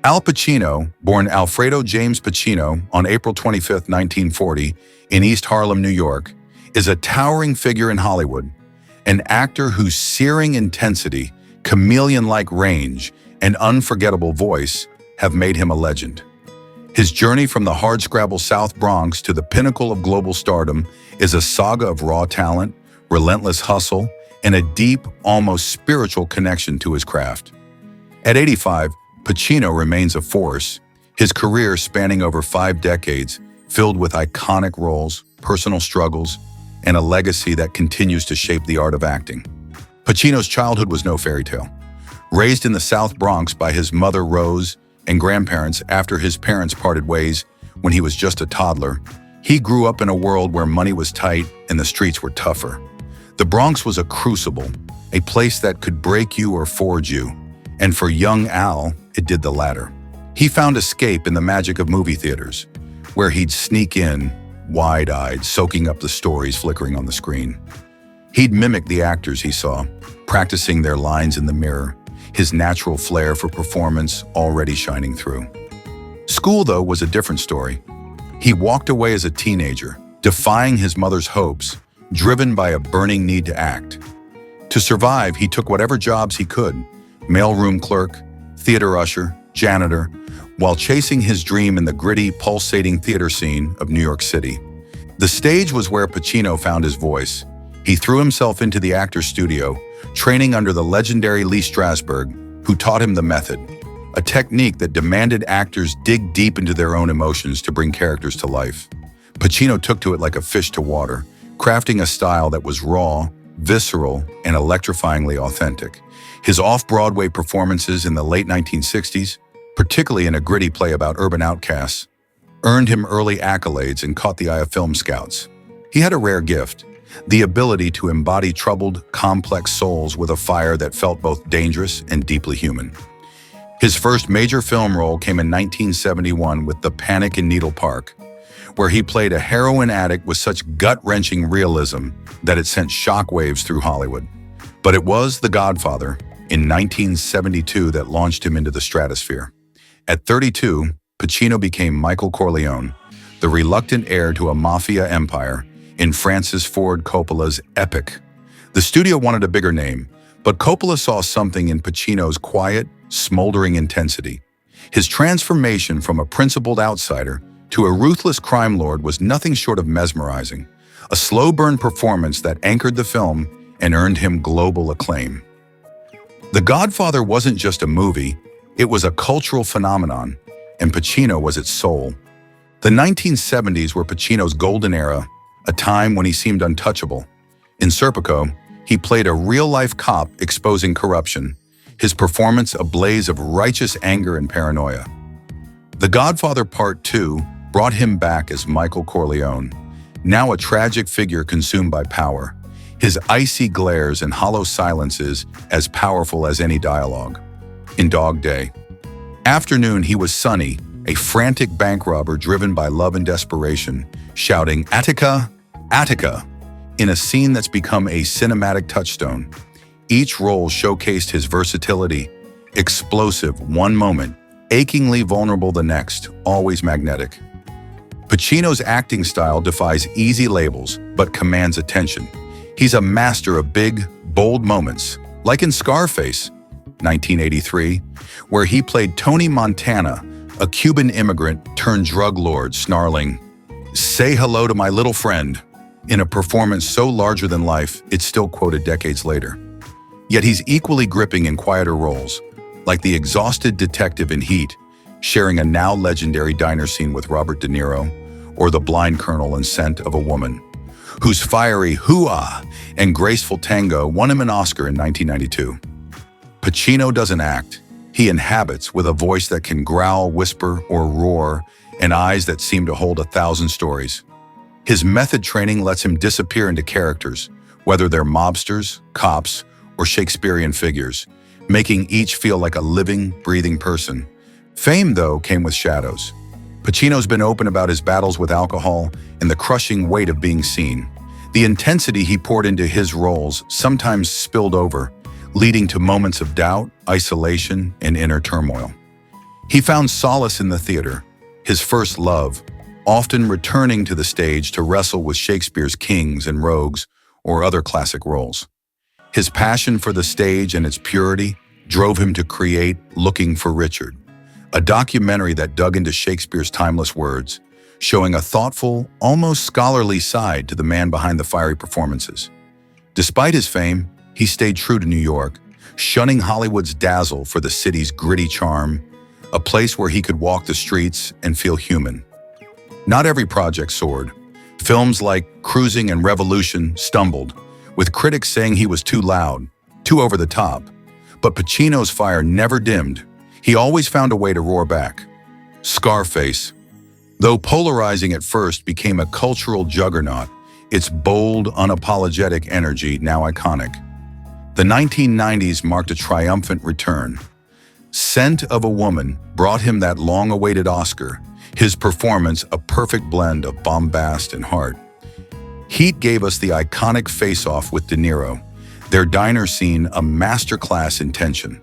Al Pacino, born Alfredo James Pacino on April 25, 1940, in East Harlem, New York, is a towering figure in Hollywood, an actor whose searing intensity, chameleon-like range, and unforgettable voice have made him a legend. His journey from the hardscrabble South Bronx to the pinnacle of global stardom is a saga of raw talent, relentless hustle, and a deep, almost spiritual connection to his craft. At 85, Pacino remains a force, his career spanning over 5 decades, filled with iconic roles, personal struggles, and a legacy that continues to shape the art of acting. Pacino's childhood was no fairy tale. Raised in the South Bronx by his mother Rose and grandparents after his parents parted ways when he was just a toddler, he grew up in a world where money was tight and the streets were tougher. The Bronx was a crucible, a place that could break you or forge you, and for young Al, it did the latter. He found escape in the magic of movie theaters, where he'd sneak in, wide-eyed, soaking up the stories flickering on the screen. He'd mimic the actors he saw, practicing their lines in the mirror, his natural flair for performance already shining through. School, though, was a different story. He walked away as a teenager, defying his mother's hopes, driven by a burning need to act. To survive, he took whatever jobs he could, mailroom clerk, theater usher, janitor, while chasing his dream in the gritty, pulsating theater scene of New York City. The stage was where Pacino found his voice. He threw himself into the actor's studio, training under the legendary Lee Strasberg, who taught him the method, a technique that demanded actors dig deep into their own emotions to bring characters to life. Pacino took to it like a fish to water, crafting a style that was raw, visceral, and electrifyingly authentic. His off-Broadway performances in the late 1960s, particularly in a gritty play about urban outcasts, earned him early accolades and caught the eye of film scouts. He had a rare gift, the ability to embody troubled, complex souls with a fire that felt both dangerous and deeply human. His first major film role came in 1971 with The Panic in Needle Park, where he played a heroin addict with such gut-wrenching realism that it sent shockwaves through Hollywood. But it was The Godfather in 1972 that launched him into the stratosphere. At 32, Pacino became Michael Corleone, the reluctant heir to a mafia empire in Francis Ford Coppola's epic. The studio wanted a bigger name, but Coppola saw something in Pacino's quiet, smoldering intensity. His transformation from a principled outsider to a ruthless crime lord was nothing short of mesmerizing, a slow-burn performance that anchored the film and earned him global acclaim. The Godfather wasn't just a movie, it was a cultural phenomenon, and Pacino was its soul. The 1970s were Pacino's golden era, a time when he seemed untouchable. In Serpico, he played a real-life cop exposing corruption, his performance a blaze of righteous anger and paranoia. The Godfather Part 2 brought him back as Michael Corleone, now a tragic figure consumed by power, his icy glares and hollow silences as powerful as any dialogue. In Dog Day Afternoon, he was Sonny, a frantic bank robber driven by love and desperation, shouting, "Attica, Attica," in a scene that's become a cinematic touchstone. Each role showcased his versatility, explosive one moment, achingly vulnerable the next, always magnetic. Pacino's acting style defies easy labels, but commands attention. He's a master of big, bold moments, like in Scarface, 1983, where he played Tony Montana, a Cuban immigrant turned drug lord, snarling, "Say hello to my little friend," in a performance so larger than life, it's still quoted decades later. Yet he's equally gripping in quieter roles, like the exhausted detective in Heat, sharing a now legendary diner scene with Robert De Niro, or the blind colonel in Scent of a Woman, whose fiery hoo-ah and graceful tango won him an Oscar in 1992. Pacino doesn't act. He inhabits with a voice that can growl, whisper, or roar, and eyes that seem to hold 1,000 stories. His method training lets him disappear into characters, whether they're mobsters, cops, or Shakespearean figures, making each feel like a living, breathing person. Fame, though, came with shadows. Pacino's been open about his battles with alcohol and the crushing weight of being seen. The intensity he poured into his roles sometimes spilled over, leading to moments of doubt, isolation, and inner turmoil. He found solace in the theater, his first love, often returning to the stage to wrestle with Shakespeare's kings and rogues or other classic roles. His passion for the stage and its purity drove him to create Looking for Richard, a documentary that dug into Shakespeare's timeless words, showing a thoughtful, almost scholarly side to the man behind the fiery performances. Despite his fame, he stayed true to New York, shunning Hollywood's dazzle for the city's gritty charm, a place where he could walk the streets and feel human. Not every project soared. Films like Cruising and Revolution stumbled, with critics saying he was too loud, too over the top. But Pacino's fire never dimmed. He always found a way to roar back. Scarface, though polarizing at first, became a cultural juggernaut, its bold, unapologetic energy now iconic. The 1990s marked a triumphant return. Scent of a Woman brought him that long-awaited Oscar, his performance a perfect blend of bombast and heart. Heat gave us the iconic face-off with De Niro, their diner scene a masterclass in tension.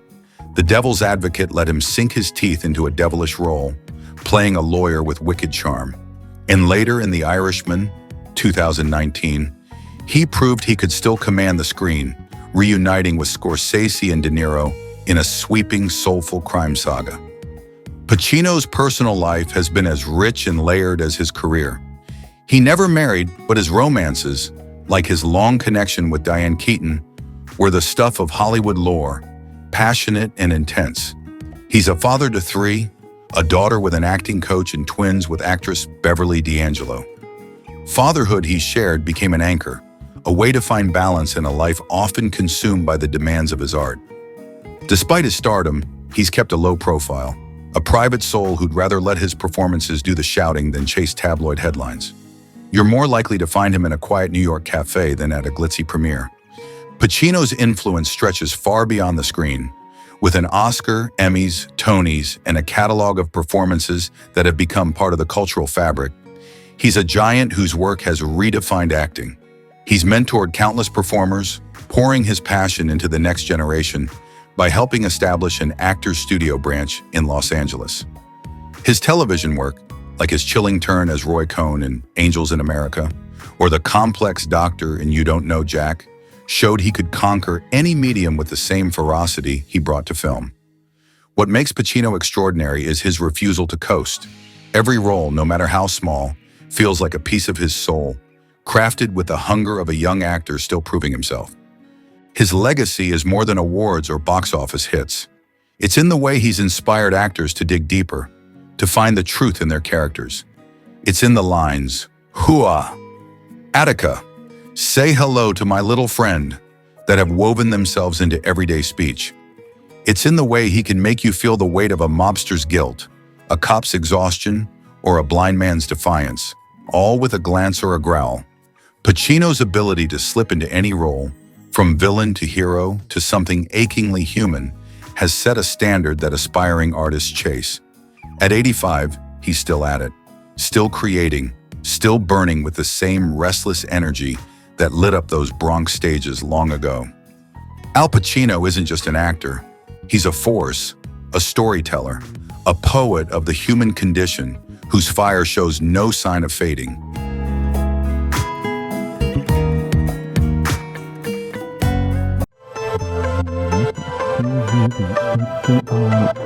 The Devil's Advocate let him sink his teeth into a devilish role, playing a lawyer with wicked charm. And later in The Irishman, 2019, he proved he could still command the screen, reuniting with Scorsese and De Niro in a sweeping, soulful crime saga. Pacino's personal life has been as rich and layered as his career. He never married, but his romances, like his long connection with Diane Keaton, were the stuff of Hollywood lore, passionate and intense. He's a father to three, a daughter with an acting coach, and twins with actress Beverly D'Angelo. Fatherhood he shared became an anchor, a way to find balance in a life often consumed by the demands of his art. Despite his stardom, he's kept a low profile, a private soul who'd rather let his performances do the shouting than chase tabloid headlines. You're more likely to find him in a quiet New York cafe than at a glitzy premiere. Pacino's influence stretches far beyond the screen, with an Oscar, Emmys, Tonys, and a catalog of performances that have become part of the cultural fabric. He's a giant whose work has redefined acting. He's mentored countless performers, pouring his passion into the next generation by helping establish an actor's studio branch in Los Angeles. His television work, like his chilling turn as Roy Cohn in Angels in America, or the complex doctor in You Don't Know Jack, showed he could conquer any medium with the same ferocity he brought to film. What makes Pacino extraordinary is his refusal to coast. Every role, no matter how small, feels like a piece of his soul, crafted with the hunger of a young actor still proving himself. His legacy is more than awards or box office hits. It's in the way he's inspired actors to dig deeper, to find the truth in their characters. It's in the lines, "Hua, Attica, say hello to my little friend," that have woven themselves into everyday speech. It's in the way he can make you feel the weight of a mobster's guilt, a cop's exhaustion, or a blind man's defiance, all with a glance or a growl. Pacino's ability to slip into any role, from villain to hero to something achingly human, has set a standard that aspiring artists chase. At 85, he's still at it, still creating, still burning with the same restless energy that lit up those Bronx stages long ago. Al Pacino isn't just an actor. He's a force, a storyteller, a poet of the human condition whose fire shows no sign of fading.